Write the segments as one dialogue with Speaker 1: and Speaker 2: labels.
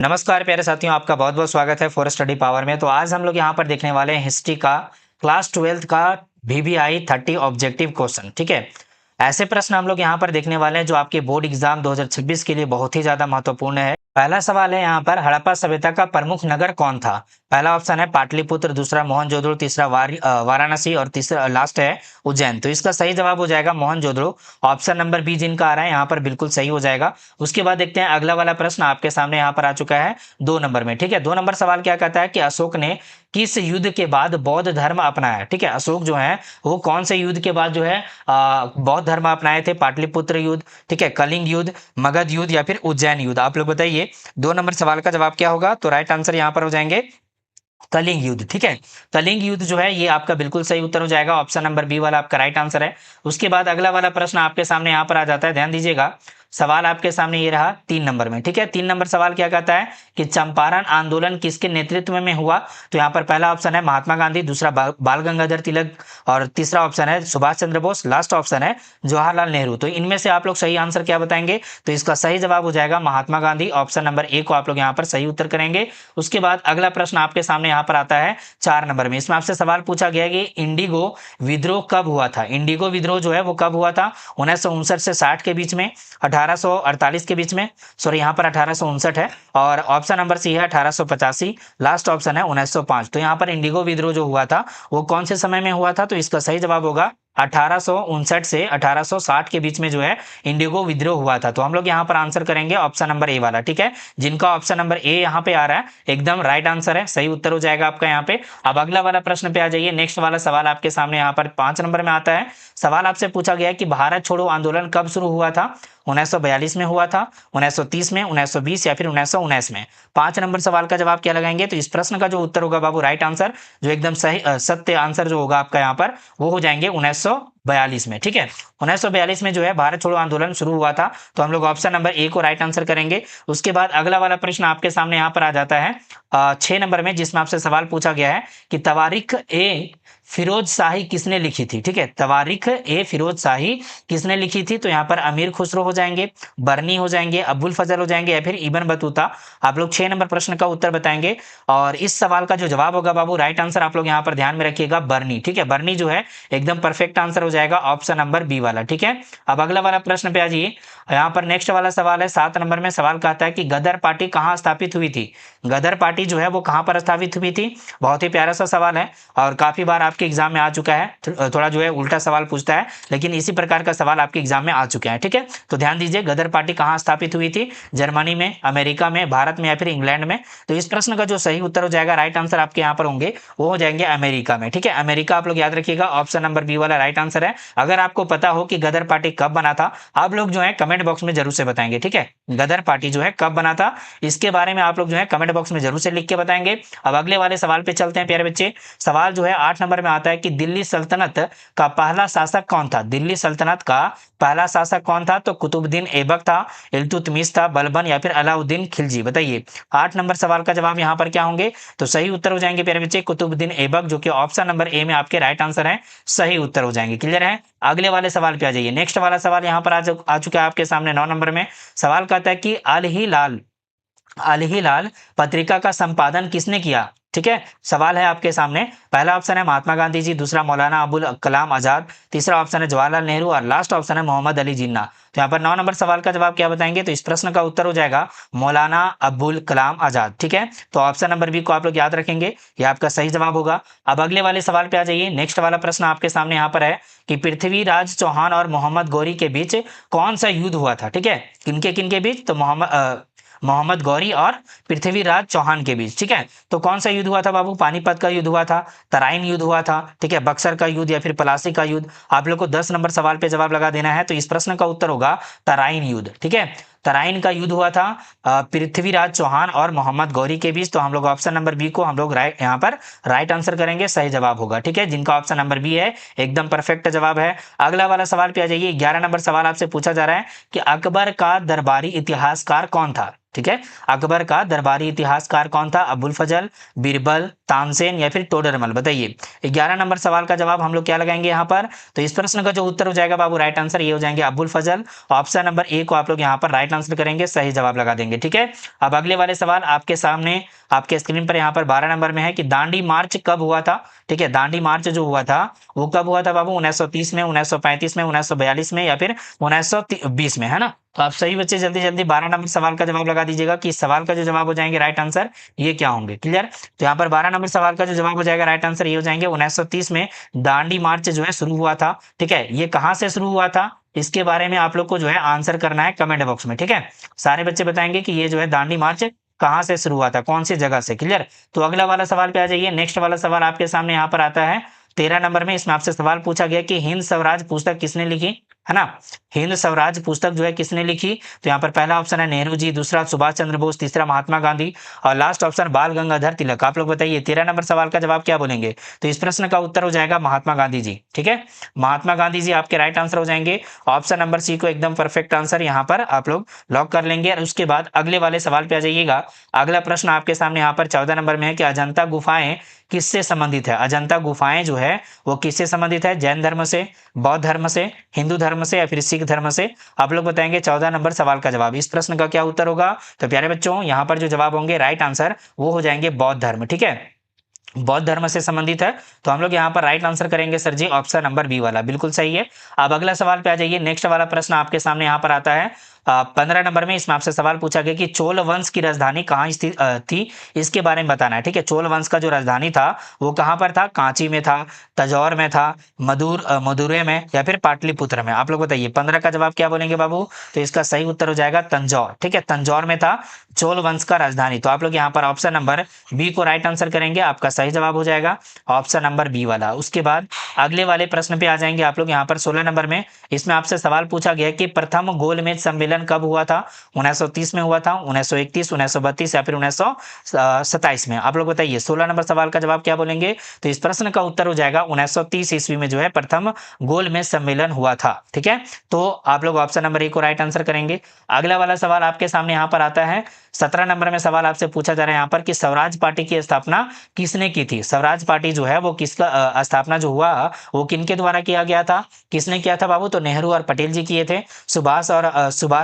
Speaker 1: नमस्कार प्यारे साथियों, आपका बहुत बहुत स्वागत है फॉर स्टडी पावर में। तो आज हम लोग यहाँ पर देखने वाले हैं हिस्ट्री का क्लास 12th का VBI 30 ऑब्जेक्टिव क्वेश्चन। ठीक है, ऐसे प्रश्न हम लोग यहाँ पर देखने वाले हैं जो आपके बोर्ड एग्जाम 2026 के लिए बहुत ही ज्यादा महत्वपूर्ण है। पहला सवाल है यहाँ पर, हड़प्पा सभ्यता का प्रमुख नगर कौन था? पहला ऑप्शन है पाटलिपुत्र, दूसरा मोहनजोदड़ो, तीसरा वाराणसी और तीसरा लास्ट है उज्जैन। तो इसका सही जवाब हो जाएगा मोहनजोदड़ो। ऑप्शन नंबर बी जिनका आ रहा है यहाँ पर बिल्कुल सही हो जाएगा। उसके बाद देखते हैं अगला वाला प्रश्न आपके सामने यहाँ पर आ चुका है 2 नंबर में। ठीक है, 2 नंबर सवाल क्या कहता है कि अशोक ने किस युद्ध के बाद बौद्ध धर्म अपनाया? ठीक है, अशोक जो है वो कौन से युद्ध के बाद जो है बौद्ध धर्म अपनाए थे? पाटलिपुत्र युद्ध, ठीक है, कलिंग युद्ध, मगध युद्ध या फिर उज्जैन युद्ध? आप लोग बताइए 2 नंबर सवाल का जवाब क्या होगा? तो राइट आंसर यहाँ पर हो जाएंगे कलिंग युद्ध। ठीक है, कलिंग युद्ध जो है ये आपका बिल्कुल सही उत्तर हो जाएगा। ऑप्शन नंबर बी वाला आपका राइट आंसर है। उसके बाद अगला वाला प्रश्न आपके सामने यहाँ पर आ जाता है, ध्यान दीजिएगा। सवाल आपके सामने ये रहा 3 नंबर में। ठीक है, 3 नंबर सवाल क्या कहता है कि चंपारण आंदोलन किसके नेतृत्व में हुआ? तो यहाँ पर पहला ऑप्शन है महात्मा गांधी, दूसरा बाल गंगाधर तिलक और तीसरा ऑप्शन है सुभाष चंद्र बोस, लास्ट ऑप्शन है जवाहरलाल नेहरू। तो इनमें से आप लोग सही आंसर क्या बताएंगे? तो इसका सही जवाब हो जाएगा Mahatma Gandhi. Option number A को आप लोग यहाँ पर सही उत्तर करेंगे। उसके बाद अगला प्रश्न आपके सामने यहाँ पर आता है 4 नंबर में। इसमें आपसे सवाल पूछा गया कि इंडिगो विद्रोह कब हुआ था? इंडिगो विद्रोह जो है वो कब हुआ था? 1959 से 60 के बीच में, 1848 के बीच में, सॉरी यहाँ पर 1859 है, और ऑप्शन नंबर सी है 1885, लास्ट ऑप्शन है 1905। तो यहाँ पर इंडिगो विद्रोह जो हुआ था वो कौन से समय में हुआ था? तो इसका सही जवाब होगा 1859 से 1860 के बीच में जो है इंडिगो विद्रोह हुआ था। तो हम लोग यहाँ पर आंसर करेंगे ऑप्शन नंबर ए वाला। ठीक है, जिनका ऑप्शन नंबर ए यहाँ पे आ रहा है एकदम राइट आंसर है, सही उत्तर हो जाएगा आपका यहाँ पे। अब अगला वाला प्रश्न पे आ जाइए। नेक्स्ट वाला सवाल आपके सामने यहाँ पर 5 नंबर में आता है। सवाल आपसे पूछा गया कि भारत छोड़ो आंदोलन कब शुरू हुआ था? 1942 में हुआ था, 1930 में, 1920 या फिर 1919 में? 5 नंबर सवाल का जवाब क्या लगाएंगे? तो इस प्रश्न का जो उत्तर होगा बाबू, राइट आंसर जो एकदम सही सत्य आंसर जो होगा आपका यहाँ पर, वो हो जाएंगे 1942 में। ठीक है, 1942 में जो है भारत छोड़ो आंदोलन शुरू हुआ था। तो हम लोग ऑप्शन नंबर ए को राइट आंसर करेंगे। उसके बाद अगला वाला प्रश्न आपके सामने यहाँ पर आ जाता है 6 नंबर में, जिसमें आपसे सवाल पूछा गया है कि तवारीख ए फिरोज शाही किसने लिखी थी? ठीक है, तवारीख ए फिरोज शाही किसने लिखी थी? तो यहाँ पर अमीर खुसरो हो जाएंगे, बर्नी हो जाएंगे, अबुल फजल हो जाएंगे या फिर इब्न बतूता? आप लोग 6 नंबर प्रश्न का उत्तर बताएंगे और इस सवाल का जो जवाब होगा बाबू, राइट आंसर आप लोग यहाँ पर ध्यान में रखिएगा, बर्नी। ठीक है, बर्नी जो है एकदम परफेक्ट आंसर हो जाएगा, ऑप्शन नंबर बी वाला। ठीक है, अब अगला वाला प्रश्न पे आ जाइए। यहाँ पर नेक्स्ट वाला सवाल है 7 नंबर में। सवाल कहता है कि गदर पार्टी कहाँ स्थापित हुई थी? गदर पार्टी जो है वो कहाँ पर स्थापित हुई थी? बहुत ही प्यारा सा सवाल है और काफी बार आपके एग्जाम में आ चुका है। थोड़ा जो है उल्टा सवाल पूछता है, लेकिन इसी प्रकार का सवाल आपके एग्जाम में आ चुके हैं। ठीक है, तो ध्यान दीजिए, गदर पार्टी कहाँ स्थापित हुई थी? जर्मनी में, अमेरिका में, भारत में या फिर इंग्लैंड में? तो इस प्रश्न का जो सही उत्तर हो जाएगा, राइट आंसर आपके यहाँ पर होंगे वो हो जाएंगे अमेरिका में। ठीक है, अमेरिका आप लोग याद रखिएगा, ऑप्शन नंबर बी वाला राइट आंसर है। अगर आपको पता हो कि गदर पार्टी कब बना था, आप लोग जो है कमेंट बॉक्स में जरूर से बताएंगे। ठीक है, गदर पार्टी जो है कब बना था इसके बारे में आप लोग जो है कमेंट बॉक्स में जरूर से लिख के बताएंगे। अब अगले वाले सवाल पे चलते हैं प्यारे बच्चे। सवाल जो है 8 नंबर में आता है कि दिल्ली सल्तनत का पहला शासक कौन था? दिल्ली सल्तनत का पहला शासक कौन था? तो कुतुबुद्दीन ऐबक था, इल्तुतमिश था, बलबन या फिर अलाउद्दीन खिलजी? बताइए 8 नंबर सवाल का जवाब यहाँ पर क्या होंगे? तो सही उत्तर हो जाएंगे प्यारे बच्चे कुतुबुद्दीन ऐबक, जो कि ऑप्शन नंबर ए में आपके राइट आंसर है, सही उत्तर हो जाएंगे। क्लियर है? अगले वाले सवाल पे आ जाइए। नेक्स्ट वाला सवाल यहाँ पर आ चुका है आपके सामने 9 नंबर में। सवाल कहता है कि अल हिलाल पत्रिका का संपादन किसने किया? ठीक है, सवाल है आपके सामने। पहला ऑप्शन है महात्मा गांधी जी, दूसरा मौलाना अबुल कलाम आजाद, तीसरा ऑप्शन है जवाहरलाल नेहरू और लास्ट ऑप्शन है मोहम्मद अली जिन्ना। तो यहाँ पर 9 नंबर सवाल का जवाब क्या बताएंगे? तो इस प्रश्न का उत्तर हो जाएगा मौलाना अबुल कलाम आजाद। ठीक है, तो ऑप्शन नंबर बी को आप लोग याद रखेंगे, ये आपका सही जवाब होगा। अब अगले वाले सवाल पे आ जाइए। नेक्स्ट वाला प्रश्न आपके सामने यहाँ पर है कि पृथ्वीराज चौहान और मोहम्मद गौरी के बीच कौन सा युद्ध हुआ था? ठीक है, किनके बीच? तो मोहम्मद गौरी और पृथ्वीराज चौहान के बीच। ठीक है, तो कौन सा युद्ध हुआ था बाबू? पानीपत का युद्ध हुआ था, तराइन युद्ध हुआ था, ठीक है, बक्सर का युद्ध या फिर पलासी का युद्ध? आप लोग को 10 नंबर सवाल पे जवाब लगा देना है। तो इस प्रश्न का उत्तर होगा तराइन युद्ध। ठीक है, तराइन का युद्ध हुआ था पृथ्वीराज चौहान और मोहम्मद गौरी के बीच। तो हम लोग ऑप्शन नंबर बी को हम लोग यहाँ पर राइट आंसर करेंगे, सही जवाब होगा। ठीक है, जिनका ऑप्शन नंबर बी है एकदम परफेक्ट जवाब है। अगला वाला सवाल पे आ जाइए। 11 नंबर सवाल आपसे पूछा जा रहा है कि अकबर का दरबारी इतिहासकार कौन था? ठीक है, अकबर का दरबारी इतिहासकार कौन था? अबुल फजल, बीरबल, तानसेन या फिर तोडरमल, बताइए 11 नंबर सवाल का जवाब हम लोग क्या लगाएंगे यहाँ पर। तो इस प्रश्न का जो उत्तर हो जाएगा बाबू, राइट आंसर ये हो जाएंगे अबुल फजल। ऑप्शन नंबर ए को आप लोग यहाँ पर राइट आंसर करेंगे, सही जवाब लगा देंगे। ठीक है, अब अगले वाले सवाल आपके सामने आपके स्क्रीन पर यहाँ पर 12 नंबर में है कि दांडी मार्च कब हुआ था। ठीक है, दांडी मार्च जो हुआ था वो कब हुआ था बाबू, 1930 में, 1935 में, 1942 में या फिर 1920 में, है ना। तो आप सही बच्चे जल्दी जल्दी 12 नंबर सवाल का जवाब लगा दीजिएगा कि इस सवाल का जो जवाब हो जाएंगे राइट आंसर ये क्या होंगे। क्लियर, तो यहाँ पर 12 नंबर सवाल का जो जवाब हो जाएगा राइट आंसर ये हो जाएंगे 1930 में दांडी मार्च जो है शुरू हुआ था। ठीक है, ये कहाँ से शुरू हुआ था इसके बारे में आप लोग को जो है आंसर करना है कमेंट बॉक्स में। ठीक है, सारे बच्चे बताएंगे कि ये जो है दांडी मार्च कहाँ से शुरू हुआ था, कौन सी जगह से। क्लियर, तो अगला वाला सवाल पे आ जाइए। नेक्स्ट वाला सवाल आपके सामने यहाँ पर आता है 13 नंबर में। इसमें आपसे सवाल पूछा गया कि हिंद स्वराज पुस्तक किसने लिखी, है ना। हिंद स्वराज पुस्तक जो है किसने लिखी, तो यहाँ पर पहला ऑप्शन है नेहरू जी, दूसरा सुभाष चंद्र बोस, तीसरा महात्मा गांधी और लास्ट ऑप्शन बाल गंगाधर तिलक। आप लोग बताइए 13 नंबर सवाल का जवाब क्या बोलेंगे। तो इस प्रश्न का उत्तर हो जाएगा महात्मा गांधी जी। ठीक है, महात्मा गांधी जी आपके राइट आंसर हो जाएंगे। ऑप्शन नंबर सी को एकदम परफेक्ट आंसर यहाँ पर आप लोग लॉक कर लेंगे। और उसके बाद अगले वाले सवाल पे आ जाइएगा। अगला प्रश्न आपके सामने यहाँ पर 14 नंबर में है कि अजंता गुफाएं किससे संबंधित है। अजंता गुफाएं जो है वो किससे संबंधित है, जैन धर्म से, बौद्ध धर्म से, हिंदू धर्म से या फिर सिख धर्म से। आप लोग बताएंगे 14 नंबर सवाल का जवाब। इस प्रश्न का क्या उत्तर होगा, तो प्यारे बच्चों यहाँ पर जो जवाब होंगे राइट आंसर वो हो जाएंगे बौद्ध धर्म। ठीक है, बौद्ध धर्म से संबंधित है, तो हम लोग यहाँ पर राइट आंसर करेंगे सर जी ऑप्शन नंबर बी वाला, बिल्कुल सही है। अब अगला सवाल पे आ जाइए। नेक्स्ट वाला प्रश्न आपके सामने यहाँ पर आता है 15 नंबर में। इसमें आपसे सवाल पूछा गया कि चोल वंश की राजधानी कहाँ स्थित थी, इसके बारे में बताना है। ठीक है, चोल वंश का जो राजधानी था वो कहाँ पर था, कांची में था, तंजौर में था, मदुरै में या फिर पाटलिपुत्र में। आप लोग बताइए 15 का जवाब क्या बोलेंगे बाबू। तो इसका सही उत्तर हो जाएगा तंजौर। ठीक है, तंजौर में था चोल वंश का राजधानी। तो आप लोग यहाँ पर ऑप्शन नंबर बी को राइट आंसर करेंगे, आपका सही जवाब हो जाएगा ऑप्शन नंबर बी वाला। उसके बाद अगले वाले प्रश्न पे आ जाएंगे आप लोग यहाँ पर 16 नंबर में। इसमें आपसे सवाल पूछा गया कि प्रथम गोलमेज सम्मेलन कब हुआ था, 1930 में हुआ था, 1931, 1932 या फिर 1927 में। आप लोग बताइए 16 नंबर सवाल का जवाब क्या बोलेंगे। तो इस प्रश्न का उत्तर हो जाएगा 1930 ईस्वी में जो है प्रथम गोलमेज सम्मेलन हुआ था। ठीक है, तो आप लोग ऑप्शन नंबर ए को राइट आंसर करेंगे। अगला वाला सवाल आपके सामने यहाँ पर आता है 17 नंबर में। सवाल आपसे पूछा जा रहा है यहाँ पर कि स्वराज पार्टी की स्थापना किसने की थी। स्वराज पार्टी जो है वो किसका स्थापना जो हुआ वो किनके द्वारा किया गया था, किसने किया था बाबू। तो नेहरू और पटेल जी किए थे, सुभाष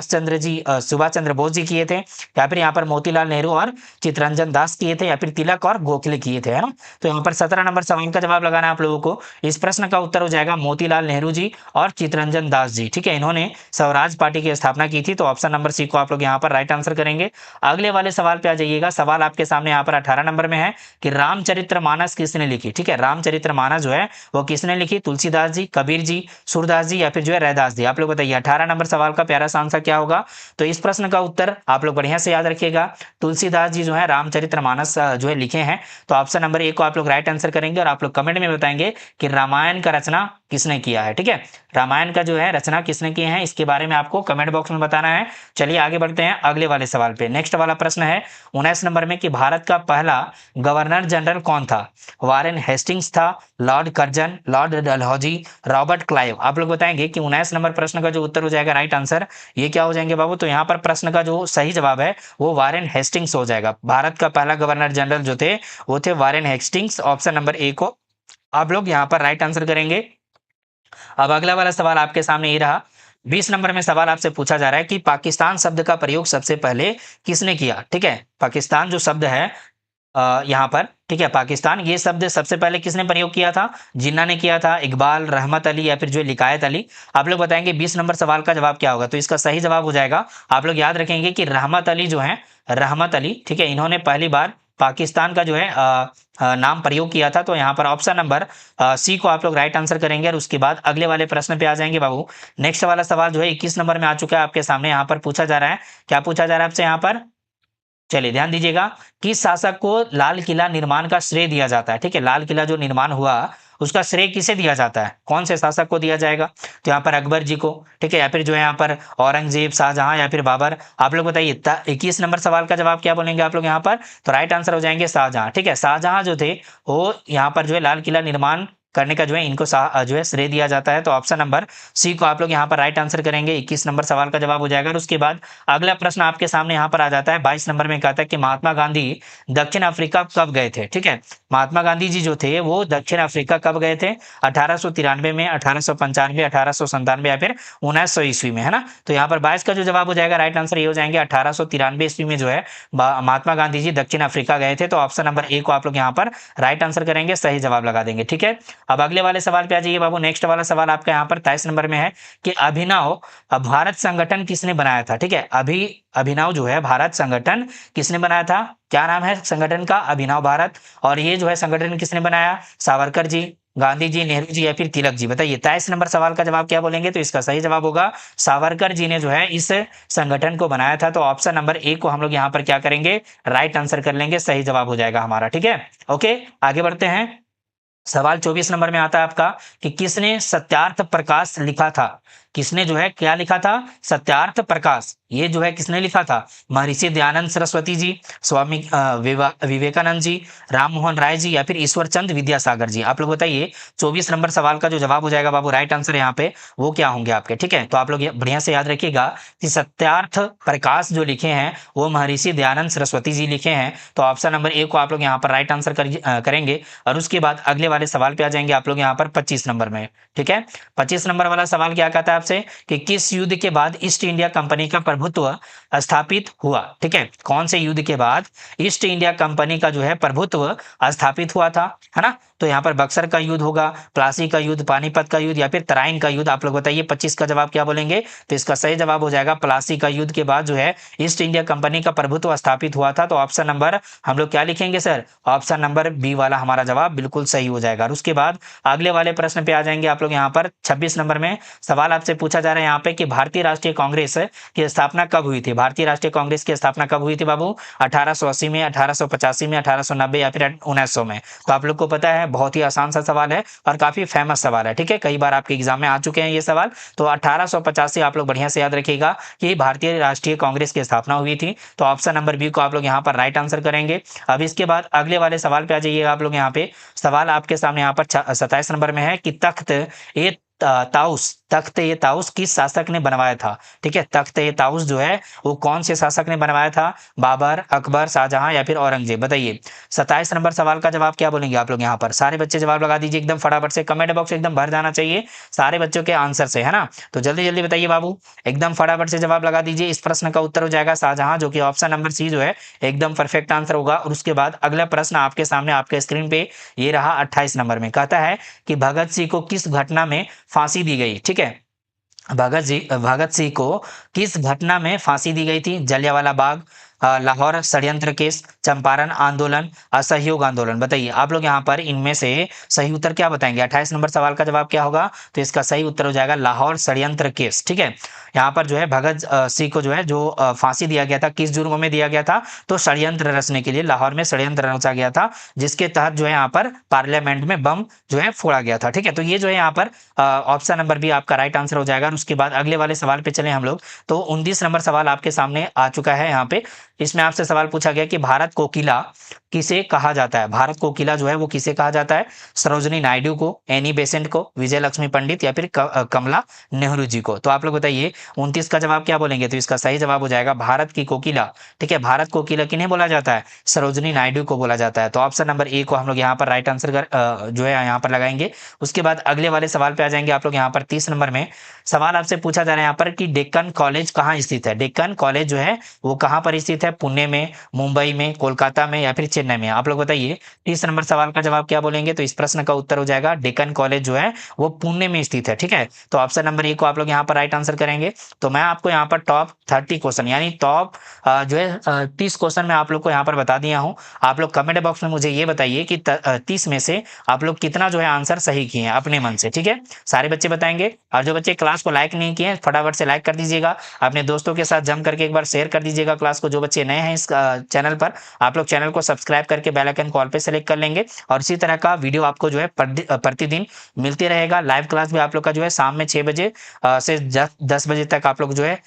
Speaker 1: चंद्र बोस जी किए थे, या फिर यहाँ पर मोतीलाल नेहरू और चित्तरंजन दास किए थे, या फिर तिलक और गोखले किए थे, है ना। तो यहाँ पर 17 नंबर सवाल का जवाब लगाना है आप लोगों को। इस प्रश्न का उत्तर हो जाएगा मोतीलाल नेहरू जी और चित्तरंजन दास जी। ठीक है, इन्होंने स्वराज पार्टी की स्थापना की थी। तो ऑप्शन नंबर सी को आप लोग यहाँ पर राइट आंसर करेंगे। अगले वाले सवाल पे आ जाइएगा। सवाल आपके सामने यहाँ पर 18 नंबर में है कि रामचरितमानस किसने लिखी। ठीक है, रामचरितमानस जो है वो किसने लिखी, तुलसीदास जी, कबीर जी, सूरदास जी या फिर जो है रैदास जी। आप लोग बताइए 18 नंबर सवाल का प्यारा सा आंसर क्या होगा। तो इस प्रश्न का उत्तर आप लोग बढ़िया से याद रखिएगा, तुलसीदास जी जो है रामचरितमानस जो है लिखे हैं। तो ऑप्शन नंबर ए को आप लोग राइट आंसर करेंगे और आप लोग कमेंट में बताएंगे कि रामायण का रचना किसने किया है। ठीक है, रामायण का जो है रचना किसने किए हैं इसके बारे में आपको कमेंट बॉक्स में बताना है। चलिए आगे बढ़ते हैं अगले वाले सवाल पे। नेक्स्ट वाला प्रश्न है 19 नंबर में कि भारत का पहला गवर्नर जनरल कौन था। वारेन हेस्टिंग्स था, Lord Curzon, Lord Dalhousie, Robert Clive. आप लोग बताएंगे कि 19 नंबर प्रश्न का जो उत्तर हो जाएगा राइट आंसर ये क्या हो जाएंगे बाबू। तो यहाँ पर प्रश्न का जो सही जवाब है वो वारेन हेस्टिंग्स हो जाएगा। भारत का पहला गवर्नर जनरल जो थे वो थे Warren Hastings. Option number A को आप लोग यहाँ पर राइट आंसर करेंगे। अब अगला वाला सवाल आपके सामने ये रहा। 20 नंबर में सवाल आपसे पूछा जा रहा है कि पाकिस्तान शब्द का प्रयोग सबसे पहले किसने किया। ठीक है, पाकिस्तान जो शब्द है यहाँ पर, ठीक है, पाकिस्तान ये शब्द सबसे पहले किसने प्रयोग किया था। जिन्ना ने किया था, इकबाल, रहमत अली या फिर जो लिकायत अली। आप लोग बताएंगे 20 नंबर सवाल का जवाब क्या होगा। तो इसका सही जवाब हो जाएगा, आप लोग याद रखेंगे कि रहमत अली जो है, रहमत अली, ठीक है, इन्होंने पहली बार पाकिस्तान का जो है नाम प्रयोग किया था। तो यहाँ पर ऑप्शन नंबर सी को आप लोग राइट आंसर करेंगे। और उसके बाद अगले वाले प्रश्न पे आ जाएंगे बाबू। नेक्स्ट वाला सवाल जो है 21 नंबर में आ चुका है आपके सामने। यहाँ पर पूछा जा रहा है, क्या पूछा जा रहा है आपसे यहाँ पर, चलिए ध्यान दीजिएगा। किस शासक को लाल किला निर्माण का श्रेय दिया जाता है। ठीक है, लाल किला जो निर्माण हुआ उसका श्रेय किसे दिया जाता है, कौन से शासक को दिया जाएगा। तो यहाँ पर अकबर जी को, ठीक है, या फिर जो है यहाँ पर औरंगजेब, शाहजहां या फिर बाबर। आप लोग बताइए 21 नंबर सवाल का जवाब क्या बोलेंगे आप लोग यहाँ पर। तो राइट आंसर हो जाएंगे शाहजहां। ठीक है, शाहजहां जो थे वो यहाँ पर जो है लाल किला निर्माण करने का जो है इनको जो है श्रेय दिया जाता है। तो ऑप्शन नंबर सी को आप लोग यहाँ पर राइट आंसर करेंगे, 21 नंबर सवाल का जवाब हो जाएगा। और उसके बाद अगला प्रश्न आपके सामने यहाँ पर आ जाता है 22 नंबर में, कहता है कि महात्मा गांधी दक्षिण अफ्रीका कब गए थे। ठीक है, महात्मा गांधी जी जो थे वो दक्षिण अफ्रीका कब गए थे, 1893 में, 1895, 1897 या फिर 1900 ईस्वी में, है ना। तो यहाँ पर 22 का जो जवाब हो जाएगा राइट आंसर ये हो जाएंगे 1893 ईस्वी में जो है महात्मा गांधी जी दक्षिण अफ्रीका गए थे। तो ऑप्शन नंबर ए को आप लोग यहाँ पर राइट आंसर करेंगे, सही जवाब लगा देंगे। ठीक है, अब अगले वाले सवाल पे आ जाइए बाबू। नेक्स्ट वाला सवाल आपका यहाँ पर 23 नंबर में है कि अभिनव भारत संगठन किसने बनाया था। ठीक है, अभिनव जो है भारत संगठन किसने बनाया था, क्या नाम है संगठन का, अभिनव भारत। और ये जो है संगठन किसने बनाया, सावरकर जी, गांधी जी, नेहरू जी या फिर तिलक जी। बताइए 23 नंबर सवाल का जवाब क्या बोलेंगे, तो इसका सही जवाब होगा सावरकर जी ने जो है इस संगठन को बनाया था। तो ऑप्शन नंबर ए को हम लोग यहाँ पर क्या करेंगे, राइट आंसर कर लेंगे, सही जवाब हो जाएगा हमारा। ठीक है, ओके आगे बढ़ते हैं। सवाल 24 नंबर में आता है आपका कि किसने सत्यार्थ प्रकाश लिखा था, किसने जो है क्या लिखा था, सत्यार्थ प्रकाश। ये जो है किसने लिखा था, महर्षि दयानंद सरस्वती जी, स्वामी विवेकानंद जी, राम मोहन राय जी या फिर ईश्वर चंद विद्यासागर जी। आप लोग बताइए 24 नंबर सवाल का जो जवाब हो जाएगा बाबू राइट आंसर यहाँ पे वो क्या होंगे आपके। ठीक है, तो आप लोग बढ़िया से याद रखिएगा कि सत्यार्थ प्रकाश जो लिखे हैं वो महर्षि दयानंद सरस्वती जी लिखे हैं। तो ऑप्शन नंबर ए को आप लोग यहाँ पर राइट आंसर करेंगे। और उसके बाद अगले वाले सवाल पे आ जाएंगे आप लोग यहाँ पर 25 नंबर में। ठीक है, 25 नंबर वाला सवाल क्या कहता है आपसे कि किस युद्ध के बाद ईस्ट इंडिया कंपनी का प्रभुत्व स्थापित हुआ। ठीक है, कौन से युद्ध के बाद ईस्ट इंडिया कंपनी का जो है प्रभुत्व स्थापित हुआ था, है ना। तो यहाँ पर बक्सर का युद्ध होगा, प्लासी का युद्ध, पानीपत का युद्ध या फिर तराइन का युद्ध। आप लोग बताइए 25 का जवाब क्या बोलेंगे, तो इसका सही जवाब हो जाएगा प्लासी का युद्ध के बाद जो है ईस्ट इंडिया कंपनी का प्रभुत्व स्थापित हुआ था। तो ऑप्शन नंबर हम लोग क्या लिखेंगे सर, ऑप्शन नंबर बी वाला हमारा जवाब बिल्कुल सही हो जाएगा। और उसके बाद अगले वाले प्रश्न पे आ जाएंगे आप लोग यहाँ पर 26 नंबर में सवाल आपसे पूछा जा रहा है यहाँ पे कि भारतीय राष्ट्रीय कांग्रेस की स्थापना कब हुई थी। भारतीय राष्ट्रीय कांग्रेस की स्थापना कब हुई थी बाबू, 1880 में, 1885 में, 1890 या फिर 1900 में। तो आप लोग को पता है बहुत ही आसान सा सवाल है और काफी फेमस सवाल है। ठीक है, कई बार आपके एग्जाम में आ चुके हैं ये सवाल। तो 1885 आप लोग बढ़िया से याद रखिएगा कि भारतीय राष्ट्रीय कांग्रेस की स्थापना हुई थी। तो ऑप्शन नंबर बी को आप लोग यहाँ पर राइट आंसर करेंगे। अब इसके बाद अगले वाले सवाल पे आ जाइएगा आप लोग यहाँ पे। सवाल आपके सामने यहाँ पर 27 नंबर में है कि तख्त ए ताउस किस शासक ने बनवाया था। ठीक है, तख्त ए ताउस जो है वो कौन से शासक ने बनवाया था, बाबर, अकबर, शाहजहां या फिर औरंगजेब। बताइए 27 नंबर सवाल का जवाब क्या बोलेंगे आप लोग यहाँ पर। सारे बच्चे जवाब लगा दीजिए एकदम फटाफट से, कमेंट बॉक्स एकदम भर जाना चाहिए सारे बच्चों के आंसर से, है ना। तो जल्दी जल्दी बताइए बाबू, एकदम फटाफट से जवाब लगा दीजिए। इस प्रश्न का उत्तर हो जाएगा शाहजहां, जो कि ऑप्शन नंबर सी जो है एकदम परफेक्ट आंसर होगा। और उसके बाद अगला प्रश्न आपके सामने आपके स्क्रीन पे ये रहा 28 नंबर में, कहता है कि भगत सिंह को किस घटना में फांसी दी गई। ठीक है, भगत सिंह को किस घटना में फांसी दी गई थी, जलियांवाला बाग, लाहौर षड्यंत्र केस, चंपारण आंदोलन, असहयोग आंदोलन। बताइए आप लोग यहाँ पर इनमें से सही उत्तर क्या बताएंगे। 28 नंबर सवाल का जवाब क्या होगा, तो इसका सही उत्तर हो जाएगा लाहौर षड्यंत्र केस। ठीक है, यहाँ पर जो है भगत सिंह को जो है जो फांसी दिया गया था किस जुर्म में दिया गया था, तो षड्यंत्र रचने के लिए लाहौर में षड्यंत्र रचा गया था, जिसके तहत जो है यहाँ पर पार्लियामेंट में बम जो है फोड़ा गया था। ठीक है, तो ये जो है यहाँ पर ऑप्शन नंबर बी आपका राइट आंसर हो जाएगा। उसके बाद अगले वाले सवाल पे चले हम लोग। तो 29 नंबर सवाल आपके सामने आ चुका है यहाँ पे। इसमें आपसे सवाल पूछा गया कि भारत कोकिला किसे कहा जाता है। भारत कोकिला जो है वो किसे कहा जाता है, सरोजनी नायडू को, एनी बेसेंट को, विजय लक्ष्मी पंडित या फिर कमला नेहरू जी को। तो आप लोग बताइए 29 का जवाब क्या बोलेंगे, तो इसका सही जवाब हो जाएगा भारत की कोकिला। ठीक है, भारत कोकिला किन्हें बोला जाता है, सरोजनी नायडू को बोला जाता है। तो ऑप्शन नंबर ए को हम लोग यहाँ पर राइट आंसर जो है यहाँ पर लगाएंगे। उसके बाद अगले वाले सवाल पे आ जाएंगे आप लोग यहाँ पर 30 नंबर में। सवाल आपसे पूछा जा रहा है यहाँ पर कि डेक्कन कॉलेज कहाँ स्थित है। डेक्कन कॉलेज जो है वो कहाँ पर स्थित है, पुणे में, मुंबई में, कोलकाता में या फिर चेन्नई में। आप लोग बताइए 30 नंबर सवाल का जवाब क्या बोलेंगे, तो इस प्रश्न का उत्तर हो जाएगा डेक्कन कॉलेज जो है वो पुणे में स्थित है। ठीक है, तो ऑप्शन नंबर ए को आप लोग यहाँ पर राइट आंसर करेंगे। तो मैं आपको यहाँ पर टॉप 30 क्वेश्चन यानी टॉप जो है 30 क्वेश्चन मैं आप लोग को यहाँ पर बता दिया हूँ। आप लोग कमेंट बॉक्स में मुझे ये बताइए कि 30 में से आप लोग कितना जो है आंसर सही किए हैं अपने मन से। ठीक है, सारे बच्चे बताएंगे। और जो बच्चे क्लास को लाइक नहीं किए फटाफट से लाइक कर दीजिएगा, अपने दोस्तों के साथ जम करके एक बार शेयर कर दीजिएगा क्लास को। जो बच्चे नए हैं इस चैनल पर आप लोग चैनल को सब्सक्राइब सब्सक्राइब करके बेल आइकन कॉल पे सेलेक्ट कर लेंगे और इसी तरह का वीडियो आपको जो है प्रतिदिन मिलते रहेगा। लाइव क्लास भी आप लोग का जो है शाम में 6 बजे से 10 बजे तक आप लोग जो है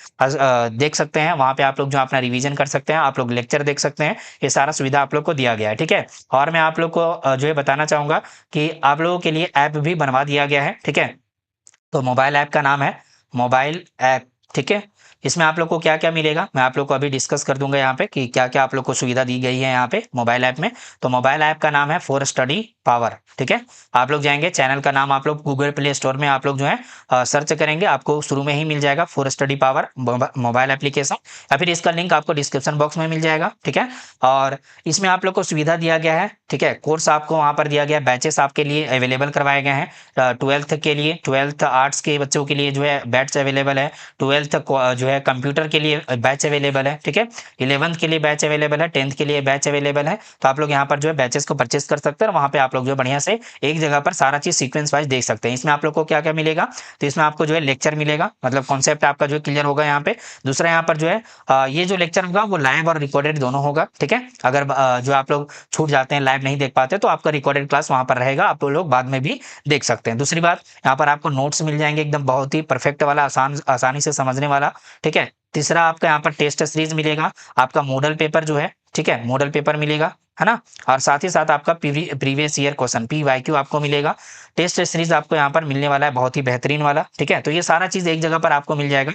Speaker 1: देख सकते हैं। वहाँ पे आप लोग जो अपना रिवीजन कर सकते हैं, आप लोग लेक्चर देख सकते हैं। ये सारा सुविधा आप लोग को दिया गया है, ठीक है। और मैं आप लोग को जो है बताना चाहूँगा कि आप लोगों के लिए ऐप भी बनवा दिया गया है, ठीक है। तो मोबाइल ऐप का नाम है मोबाइल ऐप, ठीक है। इसमें आप लोग को क्या-क्या मिलेगा, मैं आप लोग को अभी डिस्कस कर दूँगा यहाँ पे कि क्या-क्या आप लोग को सुविधा दी गई है यहाँ पे मोबाइल ऐप में। तो मोबाइल ऐप का नाम है फॉर स्टडी पावर, ठीक है। आप लोग जाएँगे, चैनल का नाम आप लोग गूगल प्ले स्टोर में आप लोग जो है सर्च करेंगे, आपको शुरू में ही मिल जाएगा for study power mobile application, या फिर इसका लिंक आपको डिस्क्रिप्शन बॉक्स में मिल जाएगा, ठीक है। और इसमें आप लोग को सुविधा दिया गया है, ठीक है। कोर्स आपको वहाँ पर दिया गया है, बैचेस आपके लिए अवेलेबल करवाए गए हैं। 12th के लिए, 12th आर्ट्स के बच्चों के लिए जो है बैच अवेलेबल है। 12th जो है कंप्यूटर के लिए बैच अवेलेबल है, ठीक है। 11th के लिए बैच अवेलेबल है, 10th के लिए बैच अवेलेबल है। तो आप लोग यहाँ पर जो है बैचेस को परचेस कर सकते हैं और वहाँ पे आप लोग जो बढ़िया से एक जगह पर सारा चीज सीक्वेंस वाइज देख सकते हैं। इसमें आप लोग को क्या क्या मिलेगा, तो इसमें आपको जो है लेक्चर मिलेगा, मतलब कॉन्सेप्ट आपका जो है क्लियर होगा यहाँ पे। दूसरा यहाँ पर जो है ये जो लेक्चर होगा वो लाइव और रिकॉर्डेड दोनों होगा, ठीक है। अगर जो आप लोग छूट जाते हैं, लाइव नहीं देख पाते, तो आपका रिकॉर्डेड क्लास वहाँ पर रहेगा, आप लोग बाद में भी देख सकते हैं। दूसरी बात, यहाँ पर आपको नोट्स मिल जाएंगे एकदम बहुत ही परफेक्ट वाला, आसानी से समझने वाला, ठीक है। तीसरा आपका यहाँ पर टेस्ट सीरीज मिलेगा, आपका मॉडल पेपर जो है, ठीक है, मॉडल पेपर मिलेगा, है ना। और साथ ही साथ आपका प्रीवियस ईयर क्वेश्चन PYQ आपको मिलेगा। टेस्ट सीरीज आपको यहाँ पर मिलने वाला है बहुत ही बेहतरीन वाला, ठीक है। तो ये सारा चीज एक जगह पर आपको मिल जाएगा,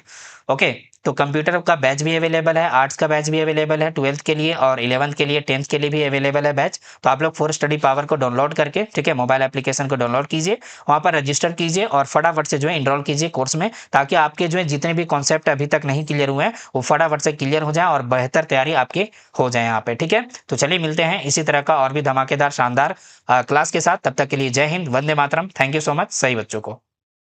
Speaker 1: ओके। तो कंप्यूटर का बैच भी अवेलेबल है, आर्ट्स का बैच भी अवेलेबल है 12th के लिए, और 11th के लिए, 10th के लिए भी अवेलेबल है बैच। तो आप लोग फॉर स्टडी पावर को डाउनलोड करके, ठीक है, मोबाइल एप्लीकेशन को डाउनलोड कीजिए, वहाँ पर रजिस्टर कीजिए और फटाफट से जो है इनरोल कीजिए कोर्स में, ताकि आपके जो है जितने भी कॉन्सेप्ट अभी तक नहीं क्लियर हुए हैं वो फटाफट से क्लियर हो जाए और बेहतर तैयारी आपकी हो जाए यहाँ पे, ठीक है। तो चलिए मिलते हैं इसी तरह का और भी धमाकेदार शानदार क्लास के साथ। तब तक के लिए जय Hind, Vande Mataram, thank you so much सही बच्चों को।